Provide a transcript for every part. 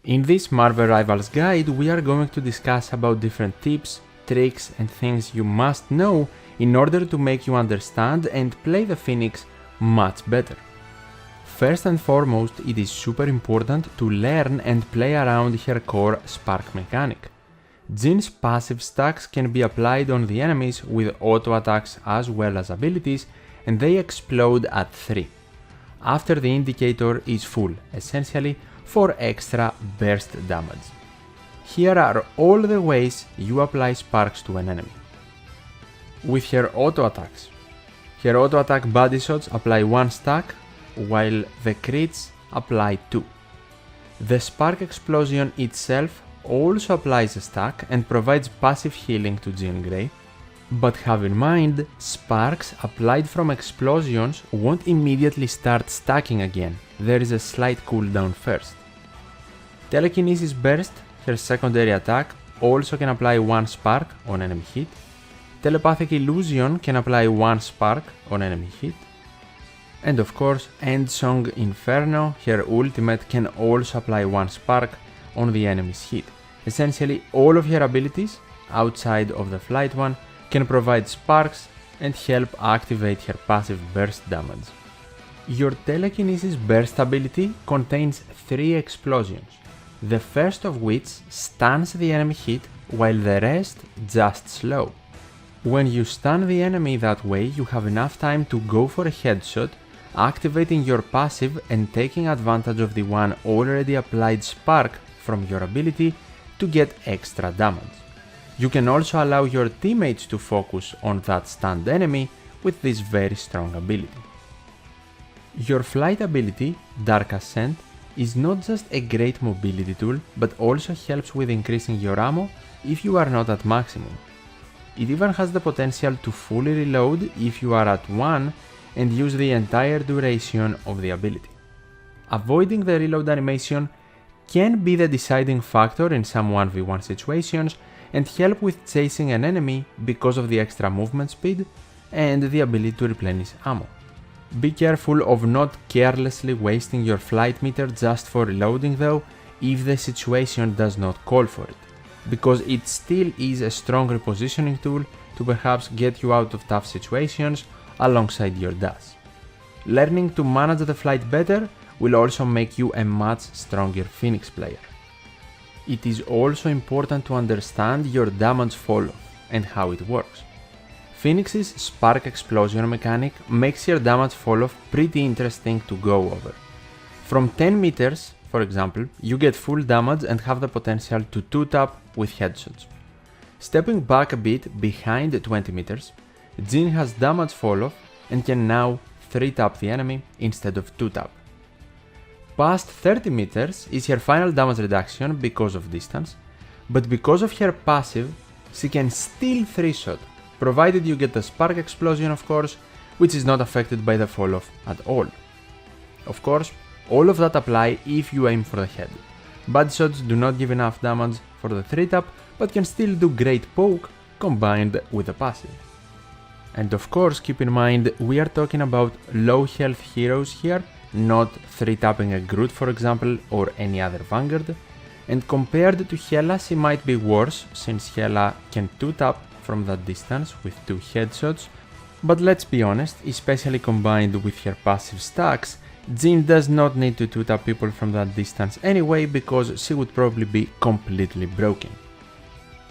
In this Marvel Rivals guide, we are going to discuss about different tips, tricks and things you must know in order to make you understand and play the Phoenix much better. First and foremost, it is super important to learn and play around her core spark mechanic. Jean's passive stacks can be applied on the enemies with auto attacks as well as abilities, and they explode at 3, after the indicator is full, essentially for extra burst damage. Here are all the ways you apply sparks to an enemy. With her auto attacks. Her auto attack body shots apply 1 stack, while the crits apply 2. The spark explosion itself also applies a stack and provides passive healing to Jean Grey, but have in mind, sparks applied from explosions won't immediately start stacking again, there is a slight cooldown first. Telekinesis Burst, her secondary attack, also can apply 1 spark on enemy hit. Telepathic Illusion can apply 1 spark on enemy hit. And of course, Endsong Inferno, her ultimate, can also apply 1 spark on the enemy's hit. Essentially, all of her abilities, outside of the flight one, can provide sparks and help activate her passive burst damage. Your Telekinesis Burst ability contains 3 explosions, the first of which stuns the enemy hit while the rest just slow. When you stun the enemy that way, you have enough time to go for a headshot, activating your passive and taking advantage of the one already applied spark from your ability to get extra damage. You can also allow your teammates to focus on that stunned enemy with this very strong ability. Your flight ability, Dark Ascent, is not just a great mobility tool, but also helps with increasing your ammo if you are not at maximum. It even has the potential to fully reload if you are at 1 and use the entire duration of the ability. Avoiding the reload animation can be the deciding factor in some 1v1 situations and help with chasing an enemy because of the extra movement speed and the ability to replenish ammo. Be careful of not carelessly wasting your flight meter just for reloading though, if the situation does not call for it, because it still is a strong repositioning tool to perhaps get you out of tough situations alongside your dash. Learning to manage the flight better will also make you a much stronger Phoenix player. It is also important to understand your damage fall-off and how it works. Phoenix's spark explosion mechanic makes your damage fall-off pretty interesting to go over. From 10 meters, for example, you get full damage and have the potential to 2-tap with headshots. Stepping back a bit behind 20 meters, Jean has damage fall-off and can now 3-tap the enemy instead of 2-tap. Past 30 meters is her final damage reduction because of distance, but because of her passive, she can still 3-shot, provided you get the spark explosion of course, which is not affected by the fall-off at all. Of course, all of that apply if you aim for the head. Body shots do not give enough damage for the 3-tap, but can still do great poke combined with the passive. And of course, keep in mind, we are talking about low health heroes here, not 3-tapping a Groot for example, or any other Vanguard. And compared to Hela, she might be worse, since Hela can 2-tap from that distance with 2 headshots, but let's be honest, especially combined with her passive stacks, Jean does not need to 2-tap people from that distance anyway, because she would probably be completely broken.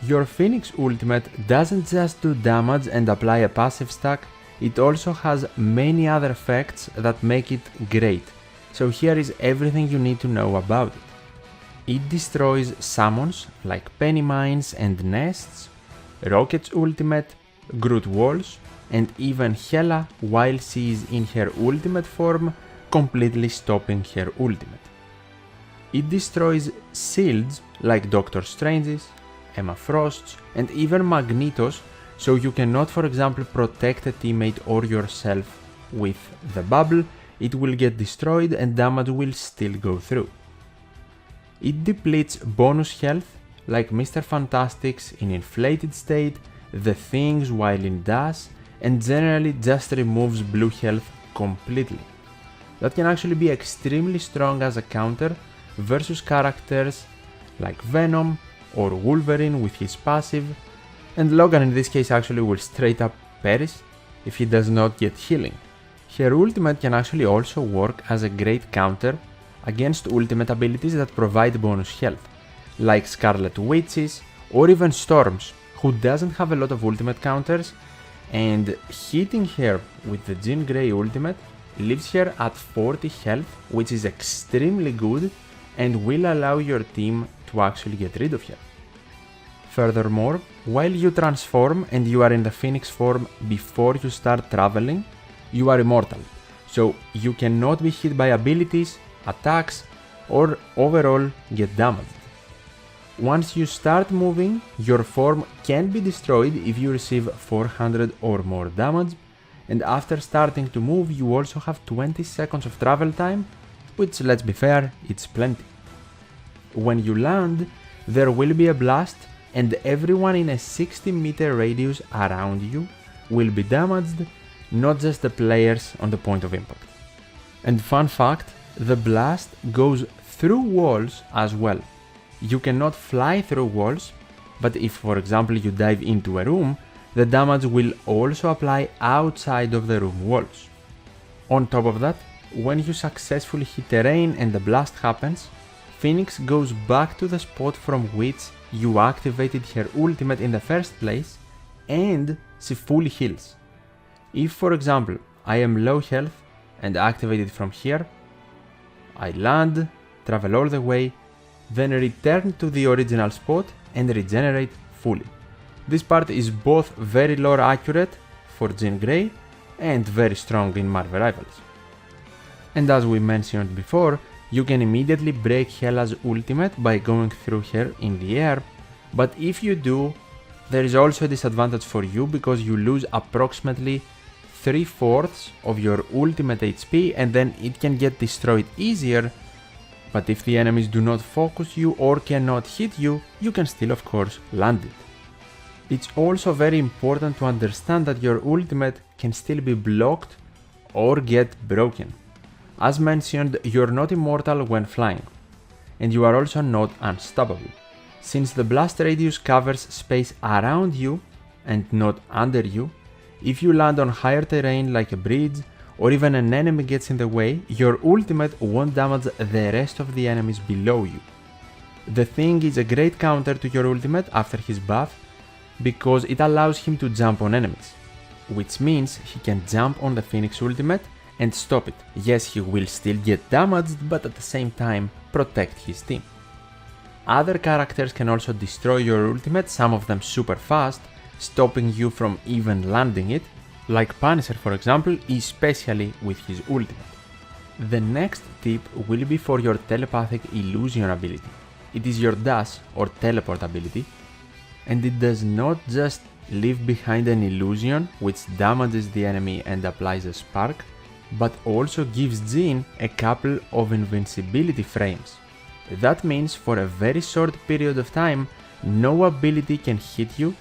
Your Phoenix ultimate doesn't just do damage and apply a passive stack, it also has many other effects that make it great, so here is everything you need to know about it. It destroys summons like Penny Mines and Nests, Rocket's ultimate, Groot walls, and even Hela while she is in her ultimate form, completely stopping her ultimate. It destroys shields like Doctor Strange's, Emma Frost's, and even Magneto's, so you cannot for example protect a teammate or yourself with the bubble, it will get destroyed and damage will still go through. It depletes bonus health like Mr. Fantastic's in inflated state, the Things while in dash, and generally just removes blue health completely. That can actually be extremely strong as a counter versus characters like Venom or Wolverine with his passive, and Logan in this case actually will straight up perish if he does not get healing. Her ultimate can actually also work as a great counter against ultimate abilities that provide bonus health, like Scarlet Witch's or even Storm's, who doesn't have a lot of ultimate counters, and hitting her with the Jean Grey ultimate leaves her at 40 health, which is extremely good and will allow your team to actually get rid of her. Furthermore, while you transform and you are in the Phoenix form before you start traveling, you are immortal, so you cannot be hit by abilities, attacks, or overall get damaged. Once you start moving, your form can be destroyed if you receive 400 or more damage, and after starting to move you also have 20 seconds of travel time, which, let's be fair, it's plenty. When you land, there will be a blast and everyone in a 60-meter radius around you will be damaged, not just the players on the point of impact. And fun fact, the blast goes through walls as well. You cannot fly through walls, but if for example you dive into a room, the damage will also apply outside of the room walls. On top of that, when you successfully hit terrain and the blast happens, Phoenix goes back to the spot from which you activated her ultimate in the first place, and she fully heals. If for example I am low health and activate it from here, I land, travel all the way, then return to the original spot and regenerate fully. This part is both very lore accurate for Jean Grey and very strong in Marvel Rivals. And as we mentioned before, you can immediately break Hela's ultimate by going through her in the air, but if you do, there is also a disadvantage for you because you lose approximately 3/4 of your ultimate HP and then it can get destroyed easier, but if the enemies do not focus you or cannot hit you, you can still of course land it. It's also very important to understand that your ultimate can still be blocked or get broken. As mentioned, you're not immortal when flying, and you are also not unstoppable, since the blast radius covers space around you and not under you. If you land on higher terrain like a bridge, or even an enemy gets in the way, your ultimate won't damage the rest of the enemies below you. The Thing is a great counter to your ultimate after his buff, because it allows him to jump on enemies, which means he can jump on the Phoenix ultimate and stop it. Yes, he will still get damaged, but at the same time protect his team. Other characters can also destroy your ultimate, some of them super fast, stopping you from even landing it, like Punisher for example, especially with his ultimate. The next tip will be for your telepathic illusion ability. It is your dash or teleport ability, and it does not just leave behind an illusion which damages the enemy and applies a spark, but also gives Jean a couple of invincibility frames. That means for a very short period of time, no ability can hit you,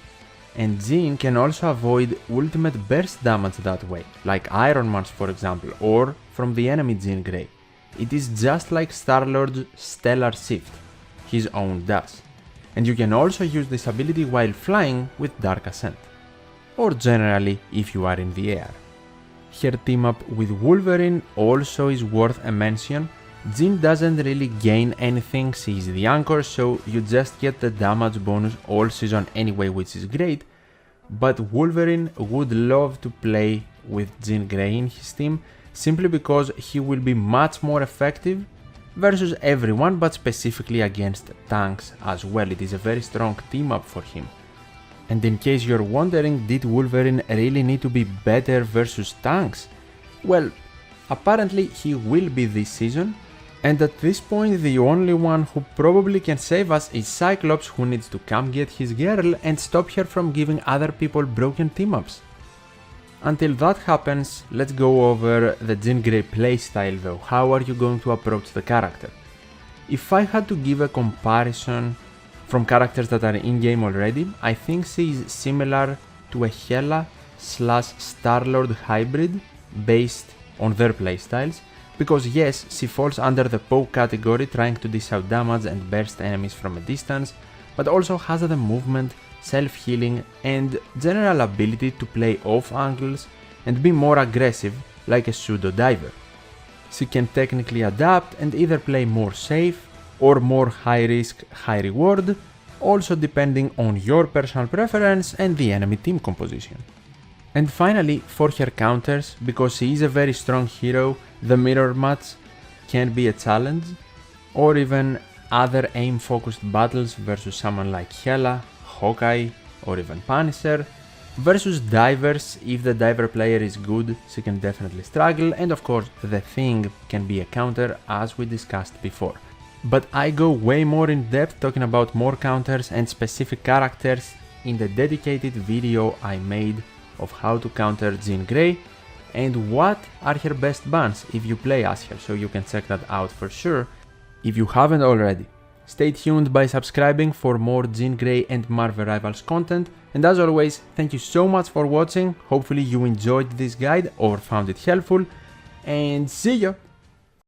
and Jean can also avoid ultimate burst damage that way, like Iron Man's for example, or from the enemy Jean Grey. It is just like Star-Lord's Stellar Shift, his own dash, and you can also use this ability while flying with Dark Ascent, or generally if you are in the air. Her team up with Wolverine also is worth a mention. Jean doesn't really gain anything, she is the anchor, so you just get the damage bonus all season anyway, which is great, but Wolverine would love to play with Jean Grey in his team simply because he will be much more effective versus everyone, but specifically against tanks as well. It is a very strong team up for him. And in case you're wondering, did Wolverine really need to be better versus tanks? Well, apparently he will be this season, and at this point the only one who probably can save us is Cyclops, who needs to come get his girl and stop her from giving other people broken team-ups. Until that happens, let's go over the Jean Grey playstyle though. How are you going to approach the character? If I had to give a comparison from characters that are in-game already, I think she is similar to a Hela / Star-Lord hybrid based on their playstyles, because yes, she falls under the poke category, trying to dish out damage and burst enemies from a distance, but also has the movement, self-healing and general ability to play off angles and be more aggressive like a pseudo diver. She can technically adapt and either play more safe or more high risk, high reward, also depending on your personal preference and the enemy team composition. And finally, for her counters, because she is a very strong hero, the mirror match can be a challenge, or even other aim focused battles versus someone like Hela, Hawkeye or even Punisher. Versus divers, if the diver player is good, she can definitely struggle, and of course the Thing can be a counter as we discussed before. But I go way more in depth talking about more counters and specific characters in the dedicated video I made of how to counter Jean Grey and what are her best bans if you play as her, so you can check that out for sure if you haven't already. Stay tuned by subscribing for more Jean Grey and Marvel Rivals content, and as always, thank you so much for watching. Hopefully you enjoyed this guide or found it helpful, and see ya!